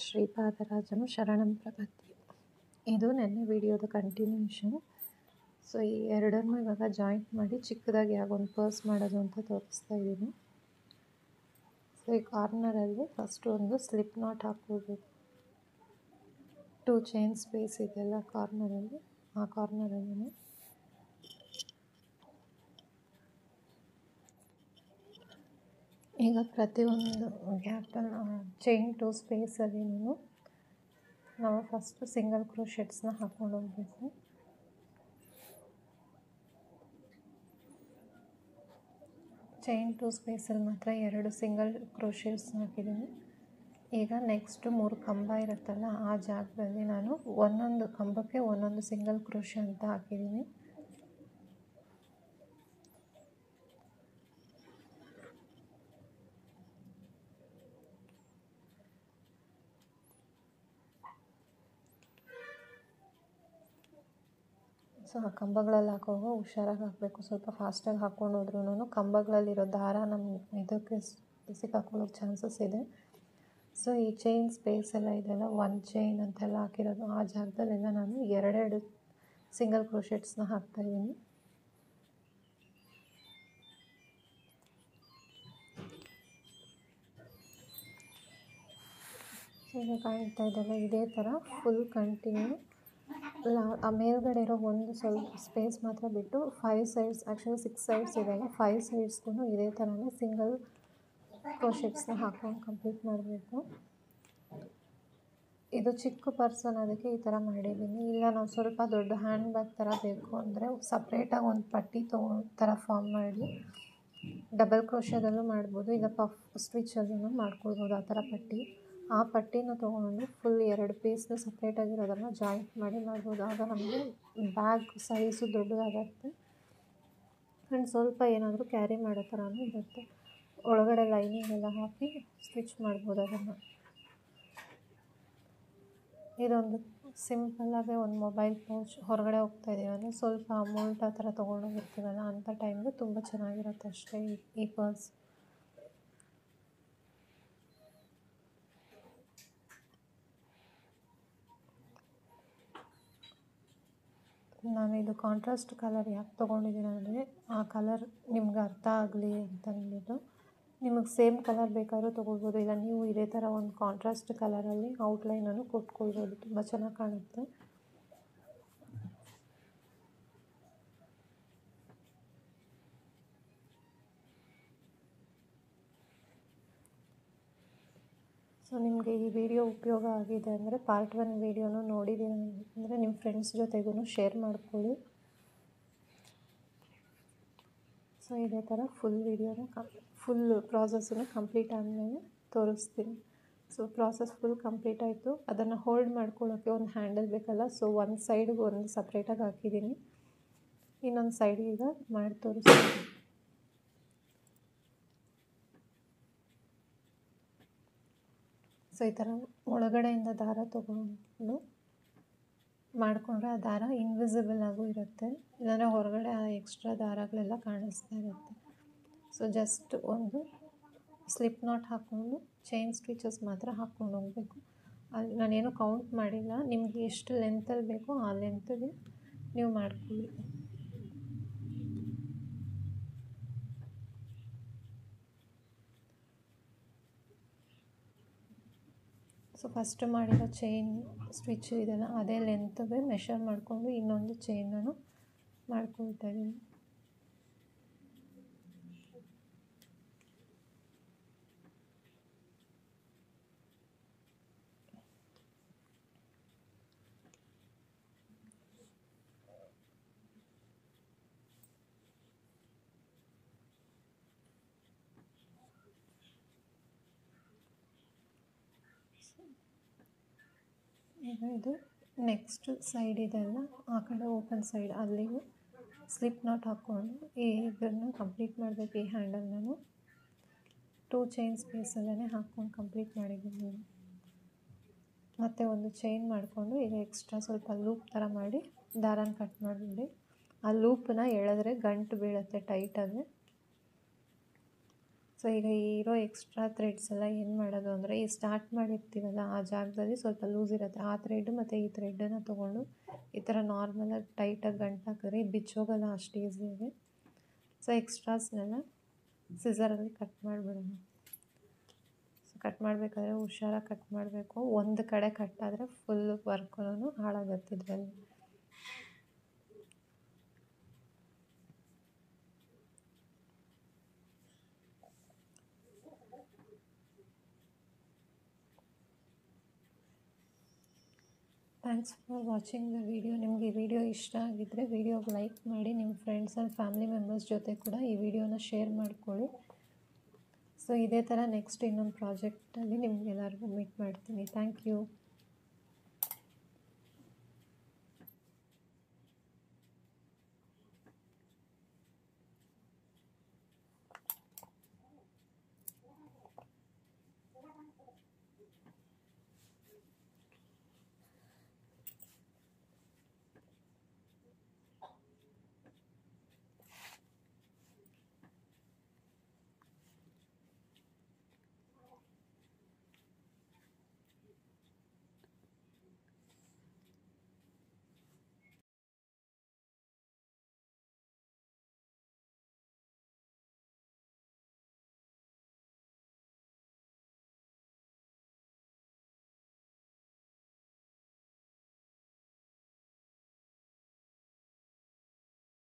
ಶ್ರೀಪಾದರಾಜನು ಶರಣಂ ಪ್ರಪತ್ತಿ. ಇದು ನೆನ್ನೆ ವಿಡಿಯೋದ ಕಂಟಿನ್ಯೂಷನ್. ಸೊ ಈ ಎರಡನ್ನೂ ಇವಾಗ ಜಾಯಿಂಟ್ ಮಾಡಿ ಚಿಕ್ಕದಾಗಿ ಯಾಗೊಂದು ಪರ್ಸ್ ಮಾಡೋದು ಅಂತ ತೋರಿಸ್ತಾ ಇದ್ದೀನಿ. ಸೊ ಈ ಕಾರ್ನರಲ್ಲಿ ಫಸ್ಟ್ ಒಂದು ಸ್ಲಿಪ್ ನಾಟ್ ಹಾಕ್ಕೊಳ್ಬೇಕು. 2 ಚೈನ್ ಸ್ಪೇಸ್ ಇದೆಲ್ಲ ಕಾರ್ನರಲ್ಲಿ, ಆ ಕಾರ್ನರಲ್ಲಿ ಈಗ ಪ್ರತಿಯೊಂದು ಗ್ಯಾಪಲ್ಲಿ ಚೈನ್ 2 ಸ್ಪೇಸಲ್ಲಿ ನಾವು ಫಸ್ಟು ಸಿಂಗಲ್ ಕ್ರೋಶೆಟ್ಸ್ನ ಹಾಕ್ಕೊಂಡು ಹೋಗಬೇಕು. ಚೈನ್ 2 ಸ್ಪೇಸಲ್ಲಿ ಮಾತ್ರ 2 ಸಿಂಗಲ್ ಕ್ರೋಶೆಟ್ಸ್ ಹಾಕಿದ್ದೀನಿ. ಈಗ ನೆಕ್ಸ್ಟ್ 3 ಕಂಬ ಇರುತ್ತಲ್ಲ, ಆ ಜಾಗದಲ್ಲಿ ನಾನು ಒಂದೊಂದು ಕಂಬಕ್ಕೆ ಒಂದೊಂದು ಸಿಂಗಲ್ ಕ್ರೋಶೆ ಅಂತ ಹಾಕಿದ್ದೀನಿ. ಸೊ ಆ ಕಂಬಗಳಲ್ಲಿ ಹಾಕುವಾಗ ಹುಷಾರಾಗಿ ಹಾಕಬೇಕು. ಸ್ವಲ್ಪ ಫಾಸ್ಟಾಗಿ ಹಾಕ್ಕೊಂಡು ಹೋದ್ರೂ ಕಂಬಗಳಲ್ಲಿರೋ ದಾರ ನಮ್ಮ ಇದಕ್ಕೆ ಸಿಕ್ಕಾಕೊಳ್ಳೋಕ್ಕೆ ಚಾನ್ಸಸ್ ಇದೆ. ಸೊ ಈ ಚೈನ್ ಸ್ಪೇಸ್ ಎಲ್ಲ ಇದೆಲ್ಲ 1 ಚೈನ್ ಅಂತೆಲ್ಲ ಹಾಕಿರೋದು, ಆ ಜಾಗದಲ್ಲೆಲ್ಲ ನಾನು 2 ಸಿಂಗಲ್ ಕ್ರೋಶೆಟ್ಸ್ನ ಹಾಕ್ತಾಯಿದ್ದೀನಿ. ಈಗ ಕಾಣ್ತಾ ಇದೆಲ್ಲ ಇದೇ ಥರ ಫುಲ್ ಕಂಟಿನ್ಯೂ. ಆ ಮೇಲ್ಗಡೆ ಇರೋ ಒಂದು ಸ್ವಲ್ಪ ಸ್ಪೇಸ್ ಮಾತ್ರ ಬಿಟ್ಟು 5 ಸೈಡ್ಸ್, ಆ್ಯಕ್ಚುಲಿ 6 ಸೈಡ್ಸ್ ಇದೆಲ್ಲ, 5 ಸೈಡ್ಸ್ಗೂ ಇದೇ ಥರನೇ ಸಿಂಗಲ್ ಕ್ರೋಶೆಟ್ಸ್ನ ಹಾಕ್ಕೊಂಡು ಕಂಪ್ಲೀಟ್ ಮಾಡಬೇಕು. ಇದು ಚಿಕ್ಕ ಪರ್ಸನ್, ಅದಕ್ಕೆ ಈ ಥರ ಮಾಡಿದ್ದೀನಿ. ಇಲ್ಲ ನಾವು ಸ್ವಲ್ಪ ದೊಡ್ಡ ಹ್ಯಾಂಡ್ ಬ್ಯಾಗ್ ಥರ ಬೇಕು ಅಂದರೆ ಸಪ್ರೇಟಾಗಿ ಒಂದು ಪಟ್ಟಿ ಥರ ಫಾರ್ಮ್ ಮಾಡಿ ಡಬಲ್ ಕ್ರೋಶದಲ್ಲೂ ಮಾಡ್ಬೋದು, ಇಲ್ಲ ಪಫ್ ಸ್ಟಿಚಲ್ಲೂ ಮಾಡ್ಕೊಳ್ಬೋದು. ಆ ಥರ ಪಟ್ಟಿ, ಆ ಪಟ್ಟಿನ ತೊಗೊಂಡು ಫುಲ್ 2 ಪೀಸ್ನ ಸಪ್ರೇಟಾಗಿರೋದನ್ನು ಜಾಯಿಂಟ್ ಮಾಡಿ ಮಾಡ್ಬೋದು. ಆಗ ನಮಗೆ ಬ್ಯಾಗ್ ಸೈಜು ದೊಡ್ಡದಾಗುತ್ತೆ ಆ್ಯಂಡ್ ಸ್ವಲ್ಪ ಏನಾದರೂ ಕ್ಯಾರಿ ಮಾಡೋ ಥರನೂ ಇರುತ್ತೆ. ಒಳಗಡೆ ಲೈನಿಂಗ್ ಎಲ್ಲ ಹಾಕಿ ಸ್ಟಿಚ್ ಮಾಡ್ಬೋದು ಅದನ್ನು. ಇದೊಂದು ಸಿಂಪಲ್ಲಾಗಿ ಒಂದು ಮೊಬೈಲ್ ಪೌಚ್, ಹೊರಗಡೆ ಹೋಗ್ತಾಯಿದ್ದೀವಿ ಅಂದರೆ ಸ್ವಲ್ಪ ಅಮೌಂಟ್ ಆ ಥರ ತೊಗೊಂಡೋಗಿರ್ತೀವಲ್ಲ, ಅಂಥ ಟೈಮ್ಗೆ ತುಂಬ ಚೆನ್ನಾಗಿರುತ್ತೆ ಅಷ್ಟೇ ಈ ಪರ್ಸ್. ನಾನು ಇದು ಕಾಂಟ್ರಾಸ್ಟ್ ಕಲರ್ ಯಾಕೆ ತೊಗೊಂಡಿದ್ದೀನಿ ಅಂದರೆ ಆ ಕಲರ್ ನಿಮ್ಗೆ ಅರ್ಥ ಆಗಲಿ ಅಂತಂದ್ಬಿಟ್ಟು. ನಿಮಗೆ ಸೇಮ್ ಕಲರ್ ಬೇಕಾದ್ರೂ ತೊಗೊಳ್ಬೋದು, ಇಲ್ಲ ನೀವು ಇದೇ ಥರ ಒಂದು ಕಾಂಟ್ರಾಸ್ಟ್ ಕಲರಲ್ಲಿ ಔಟ್ಲೈನನ್ನು ಕೊಟ್ಕೊಳ್ಬೋದು, ತುಂಬ ಚೆನ್ನಾಗಿ ಕಾಣುತ್ತೆ. ಸೊ ನಿಮಗೆ ಈ ವಿಡಿಯೋ ಉಪಯೋಗ ಆಗಿದೆ ಅಂದರೆ ಪಾರ್ಟ್ 1 ವಿಡಿಯೋನು ನೋಡಿದ್ದೀನಿ ಅಂದರೆ ನಿಮ್ಮ ಫ್ರೆಂಡ್ಸ್ ಜೊತೆಗೂ ಶೇರ್ ಮಾಡ್ಕೊಳ್ಳಿ. ಸೊ ಇದೇ ಥರ ಫುಲ್ ವಿಡಿಯೋನ ಫುಲ್ ಪ್ರಾಸೆಸ್ಸನ್ನು ಕಂಪ್ಲೀಟ್ ಆದಮೇಲೆ ತೋರಿಸ್ತೀನಿ. ಸೊ ಪ್ರಾಸೆಸ್ ಫುಲ್ ಕಂಪ್ಲೀಟ್ ಆಯಿತು. ಅದನ್ನು ಹೋಲ್ಡ್ ಮಾಡ್ಕೊಳ್ಳೋಕ್ಕೆ ಒಂದು ಹ್ಯಾಂಡಲ್ ಬೇಕಲ್ಲ, ಸೊ ಒಂದು ಸೈಡ್ಗೆ ಒಂದು ಸಪ್ರೇಟಾಗಿ ಹಾಕಿದ್ದೀನಿ, ಇನ್ನೊಂದು ಸೈಡ್ಗೆ ಈಗ ಮಾಡಿ ತೋರಿಸ್ತೀನಿ. ಸೊ ಈ ಥರ ಒಳಗಡೆಯಿಂದ ದಾರ ತೊಗೊಂಡು ಮಾಡಿಕೊಂಡ್ರೆ ಆ ದಾರ ಇನ್ವಿಸಿಬಲ್ ಆಗೂ ಇರುತ್ತೆ, ಇಲ್ಲಾಂದರೆ ಹೊರಗಡೆ ಆ ಎಕ್ಸ್ಟ್ರಾ ದಾರಗಳೆಲ್ಲ ಕಾಣಿಸ್ತಾ ಇರುತ್ತೆ. ಸೊ ಜಸ್ಟ್ ಒಂದು ಸ್ಲಿಪ್ ನಾಟ್ ಹಾಕ್ಕೊಂಡು ಚೈನ್ ಸ್ಟಿಚಸ್ ಮಾತ್ರ ಹಾಕ್ಕೊಂಡು ಹೋಗಬೇಕು. ಅಲ್ಲಿ ನಾನೇನು ಕೌಂಟ್ ಮಾಡಿಲ್ಲ, ನಿಮಗೆ ಎಷ್ಟು ಲೆಂತಲ್ಲಿ ಬೇಕೋ ಆ ಲೆಂತ್ಗೆ ನೀವು ಮಾಡ್ಕೊಳ್ಳಿ. ಸೊ ಫಸ್ಟ್ ಮಾಡಿರೋ ಚೈನ್ ಸ್ಟಿಚ್ ಇದೆಲ್ಲ ಅದೇ ಲೆಂತ್ಗೆ ಮೆಷರ್ ಮಾಡಿಕೊಂಡು ಇನ್ನೊಂದು ಚೈನನ್ನು ಮಾಡ್ಕೊಳ್ತಾ ಇದ್ದೀನಿ. ಈಗ ಇದು ನೆಕ್ಸ್ಟ್ ಸೈಡ್ ಇದೆಲ್ಲ ಆ ಕಡೆ ಓಪನ್ ಸೈಡ್, ಅಲ್ಲಿಗೂ ಸ್ಲಿಪ್ ನಾಟ್ ಹಾಕ್ಕೊಂಡು ಇದನ್ನು ಕಂಪ್ಲೀಟ್ ಮಾಡಬೇಕು. ಈ ಹ್ಯಾಂಡಲ್ ನಾನು 2 ಚೈನ್ ಸ್ಪೇಸಲ್ಲೇ ಹಾಕ್ಕೊಂಡು ಕಂಪ್ಲೀಟ್ ಮಾಡಿದ್ದೀನಿ. ಮತ್ತು ಒಂದು ಚೈನ್ ಮಾಡಿಕೊಂಡು ಈಗ ಎಕ್ಸ್ಟ್ರಾ ಸ್ವಲ್ಪ ಲೂಪ್ ಥರ ಮಾಡಿ ದಾರನ ಕಟ್ ಮಾಡಿಬಿಡಿ. ಆ ಲೂಪನ್ನ ಎಳೆದ್ರೆ ಗಂಟು ಬೀಳುತ್ತೆ ಟೈಟಾಗಿ. ಸೊ ಸೊ ಈಗ ಇರೋ ಎಕ್ಸ್ಟ್ರಾ ಥ್ರೆಡ್ಸ್ ಎಲ್ಲ ಏನು ಮಾಡೋದು ಅಂದರೆ ಈ ಸ್ಟಾರ್ಟ್ ಮಾಡಿರ್ತೀವಲ್ಲ ಆ ಜಾಗದಲ್ಲಿ ಸ್ವಲ್ಪ ಲೂಸ್ ಇರುತ್ತೆ, ಆ ಥ್ರೆಡ್ ಮತ್ತು ಈ ಥ್ರೆಡನ್ನು ತೊಗೊಂಡು ಈ ಥರ ನಾರ್ಮಲಾಗಿ ಟೈಟಾಗಿ ಗಂಟು ಹಾಕಿದ್ರೆ ಇದು ಬಿಚ್ಚೋಗಲ್ಲ ಅಷ್ಟು ಈಸಿಯಾಗಿ. ಸೊ ಎಕ್ಸ್ಟ್ರಾಸ್ನೆಲ್ಲ ಸಿಸರಲ್ಲಿ ಕಟ್ ಮಾಡಿಬಿಡೋಣ. ಸೊ ಕಟ್ ಮಾಡಬೇಕಾದ್ರೆ ಹುಷಾರಾಗಿ ಕಟ್ ಮಾಡಬೇಕು. ಒಂದು ಕಡೆ ಕಟ್ ಆದರೆ ಫುಲ್ ವರ್ಕೂ ಹಾಳಾಗುತ್ತೆ ಇದರಲ್ಲಿ. Thanks for watching the video. ನಿಮಗೆ ಈ ವಿಡಿಯೋ ಇಷ್ಟ ಆಗಿದ್ದರೆ ವಿಡಿಯೋಗೆ ಲೈಕ್ ಮಾಡಿ, ನಿಮ್ಮ ಫ್ರೆಂಡ್ಸ್ ಆ್ಯಂಡ್ ಫ್ಯಾಮಿಲಿ ಮೆಂಬರ್ಸ್ ಜೊತೆ ಕೂಡ ಈ ವಿಡಿಯೋನ ಶೇರ್ ಮಾಡ್ಕೊಳ್ಳಿ. ಸೊ ಇದೇ ಥರ ನೆಕ್ಸ್ಟ್ ಇನ್ನೊಂದು ಪ್ರಾಜೆಕ್ಟಲ್ಲಿ ನಿಮಗೆಲ್ಲರಿಗೂ ಮೀಟ್ ಮಾಡ್ತೀನಿ. Thank you.